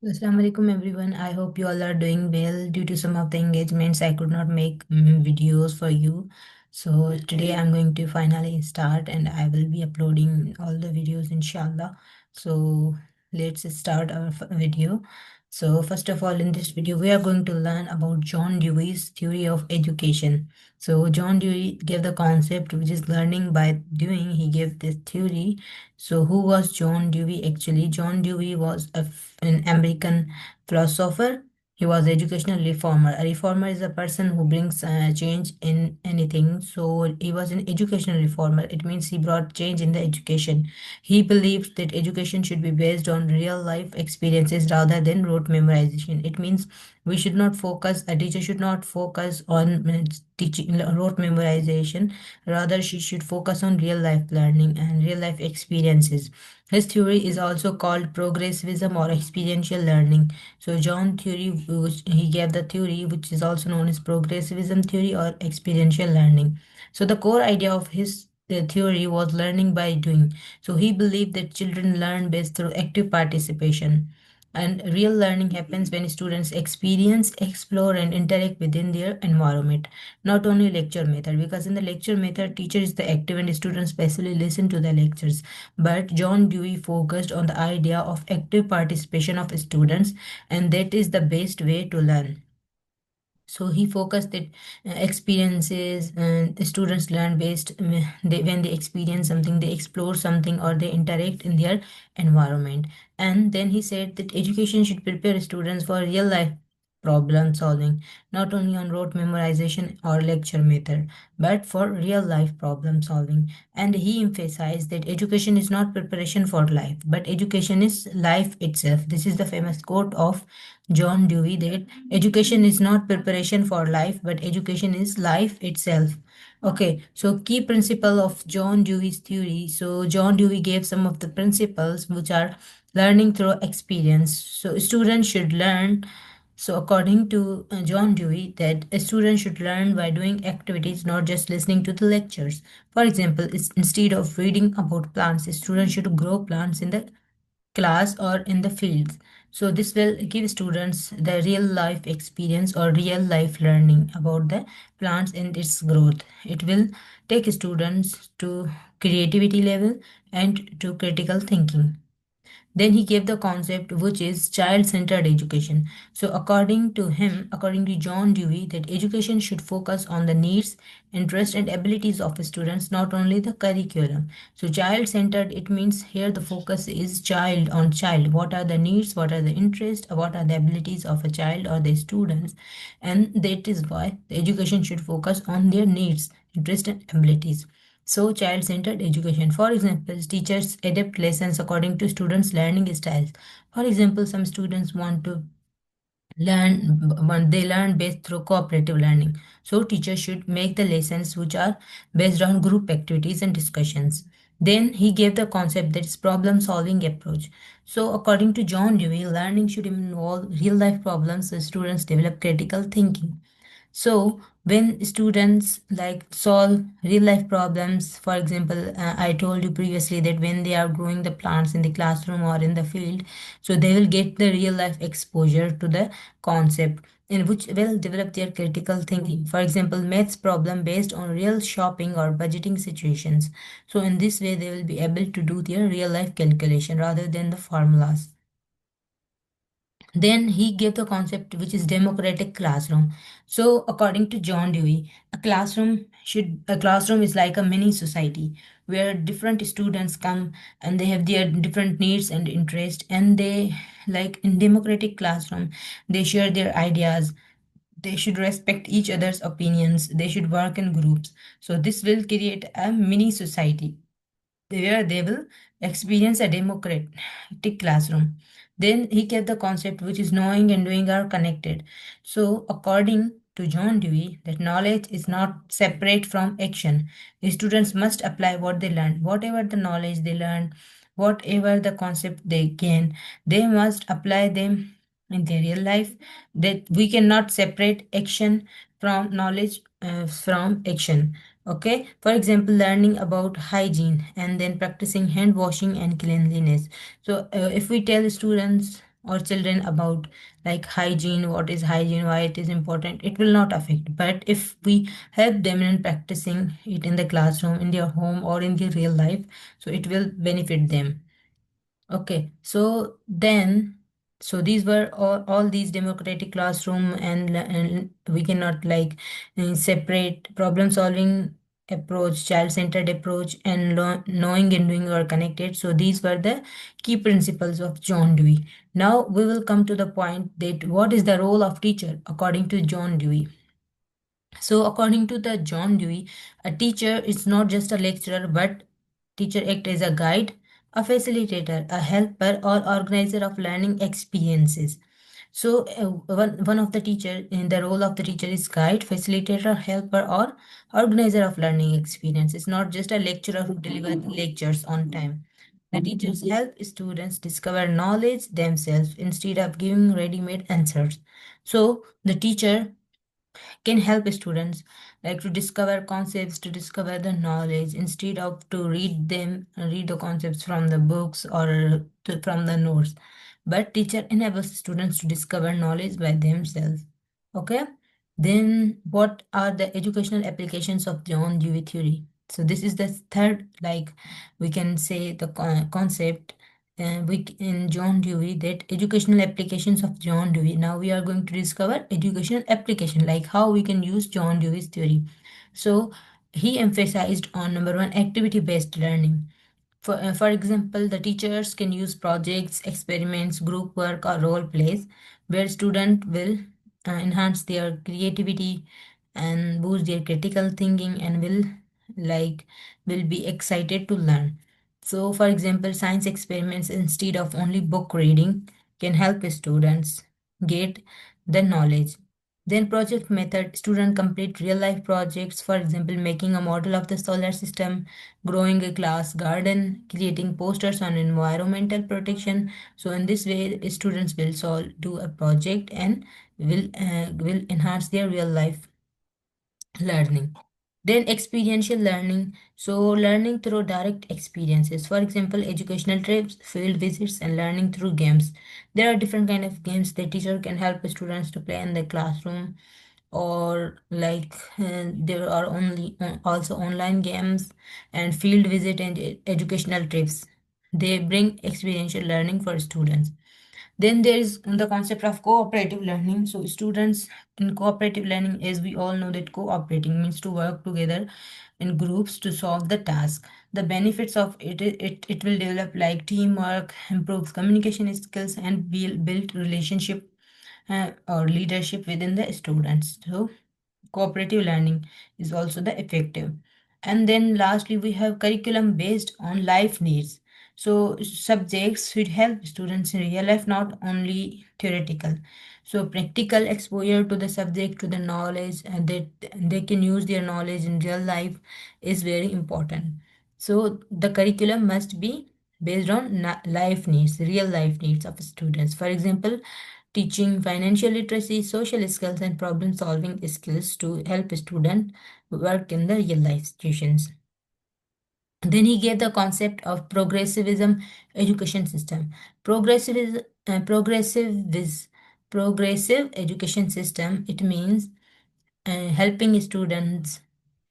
Assalamu alaikum everyone. I hope you all are doing well. Due to some of the engagements, I could not make videos for you. So today I'm going to finally start and I will be uploading all the videos inshallah. So let's start our video. So first of all, in this video, we are going to learn about John Dewey's theory of education. So John Dewey gave the concept which is learning by doing. He gave this theory. So who was John Dewey actually? John Dewey was an American philosopher. He was educational reformer. A reformer is a person who brings change in anything. So he was an educational reformer. It means he brought change in the education. He believed that education should be based on real life experiences rather than rote memorization. It means we should not focus, a teacher should not focus on teaching rote memorization. Rather, she should focus on real life learning and real life experiences. His theory is also called progressivism or experiential learning. So John theory, which he gave the theory, which is also known as progressivism theory or experiential learning. So the core idea of his theory was learning by doing. So he believed that children learn best through active participation. And real learning happens when students experience, explore, and interact within their environment, not only lecture method. Because in the lecture method, teacher is the active and students specially listen to the lectures. But John Dewey focused on the idea of active participation of students, and that is the best way to learn. So he focused that experiences and the students learn based when they experience something, they explore something, or they interact in their environment. And then he said that education should prepare students for real life problem solving, not only on rote memorization or lecture method, but for real life problem solving. And he emphasized that education is not preparation for life, but education is life itself. This is the famous quote of John Dewey, that education is not preparation for life, but education is life itself. Okay, so key principle of John Dewey's theory. So John Dewey gave some of the principles which are learning through experience. So students should learn. So according to John Dewey, that a student should learn by doing activities, not just listening to the lectures. For example, instead of reading about plants, students should grow plants in the class or in the fields. So this will give students the real life experience or real life learning about the plants and its growth. It will take students to creativity level and to critical thinking. Then he gave the concept which is child-centered education. So according to John Dewey, that education should focus on the needs, interests and abilities of the students, not only the curriculum. So child-centered, it means here the focus is child on child. What are the needs, what are the interests, what are the abilities of a child or the students? And that is why the education should focus on their needs, interests and abilities. So, child-centered education. For example, teachers adapt lessons according to students' learning styles. For example, some students want to they learn best through cooperative learning. So, teachers should make the lessons which are based on group activities and discussions. Then he gave the concept that is problem-solving approach. So, according to John Dewey, learning should involve real-life problems so students develop critical thinking. So when students like solve real life problems, for example, I told you previously that when they are growing the plants in the classroom or in the field, so they will get the real life exposure to the concept in which will develop their critical thinking. For example, maths problem based on real shopping or budgeting situations. So in this way, they will be able to do their real life calculation rather than the formulas. Then he gave the concept which is democratic classroom. So according to John Dewey, a classroom is like a mini society where different students come and they have their different needs and interest, and they, like in democratic classroom, they share their ideas, they should respect each other's opinions, they should work in groups. So this will create a mini society where they will experience a democratic classroom. Then he gave the concept which is knowing and doing are connected. So according to John Dewey, that knowledge is not separate from action. Students must apply what they learn. Whatever the knowledge they learn, whatever the concept they gain, they must apply them in their real life. That we cannot separate action from knowledge from action. Okay, for example, learning about hygiene and then practicing hand washing and cleanliness. So if we tell students or children about like hygiene, what is hygiene, why it is important, it will not affect. But if we help them in practicing it in the classroom, in their home, or in their real life, so it will benefit them. Okay, so then, so these were all these democratic classroom, and we cannot like separate problem solving approach, child-centered approach, and knowing and doing are connected. So these were the key principles of John Dewey. Now we will come to the point that what is the role of teacher according to John Dewey. So according to the John Dewey, a teacher is not just a lecturer, but teacher act as a guide, a facilitator, a helper, or organizer of learning experiences. So one of the teacher in the role of the teacher is guide, facilitator, helper, or organizer of learning experiences. Not just a lecturer who delivers lectures on time. The teachers help students discover knowledge themselves instead of giving ready-made answers. So the teacher can help students like to discover concepts, to discover the knowledge instead of to read the concepts from the books or from the notes. But teacher enables students to discover knowledge by themselves. Okay, then what are the educational applications of John Dewey theory? So this is the third, like we can say the concept in John Dewey, that educational applications of John Dewey. Now we are going to discover educational application, like how we can use John Dewey's theory. So he emphasized on number one, activity-based learning. For example, the teachers can use projects, experiments, group work, or role plays where student will enhance their creativity and boost their critical thinking and like will be excited to learn. So, for example, science experiments instead of only book reading can help students get the knowledge. Then project method, student complete real life projects, for example, making a model of the solar system, growing a class garden, creating posters on environmental protection. So in this way, students will do a project and will enhance their real life learning. Then experiential learning. So learning through direct experiences. For example, educational trips, field visits, and learning through games. There are different kind of games that teacher can help students to play in the classroom, or like there are only also online games and field visit and educational trips. They bring experiential learning for students. Then there is the concept of cooperative learning. So students in cooperative learning, as we all know, that cooperating means to work together in groups to solve the task. The benefits of it will develop like teamwork, improves communication skills, and build relationship or leadership within the students. So cooperative learning is also the effective. And then lastly, we have curriculum based on life needs. So subjects should help students in real life, not only theoretical. So practical exposure to the subject, to the knowledge, and that they can use their knowledge in real life is very important. So the curriculum must be based on life needs, real life needs of students. For example, teaching financial literacy, social skills, and problem solving skills to help students work in the real life situations. Then he gave the concept of progressivism education system. Progressivism, progressive education system. It means helping students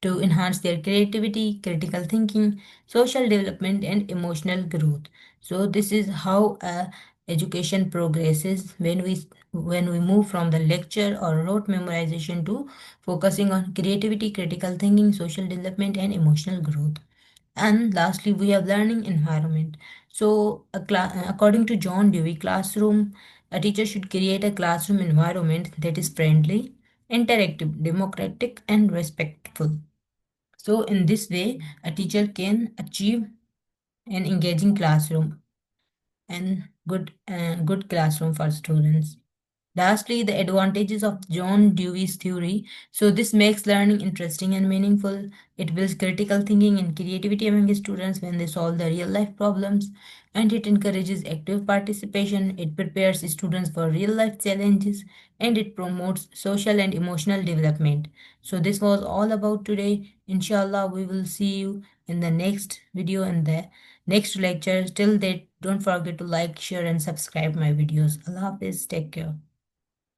to enhance their creativity, critical thinking, social development, and emotional growth. So this is how education progresses when we move from the lecture or rote memorization to focusing on creativity, critical thinking, social development, and emotional growth. And lastly, we have learning environment. So, according to John Dewey, a teacher should create a classroom environment that is friendly, interactive, democratic, and respectful. So, in this way, a teacher can achieve an engaging classroom and good classroom for students. Lastly, the advantages of John Dewey's theory. So this makes learning interesting and meaningful. It builds critical thinking and creativity among students when they solve the real life problems, and it encourages active participation. It prepares students for real life challenges, and it promotes social and emotional development. So this was all about today. Inshallah, we will see you in the next video and the next lecture. Till that, don't forget to like, share, and subscribe my videos. Allah Hafiz. Take care.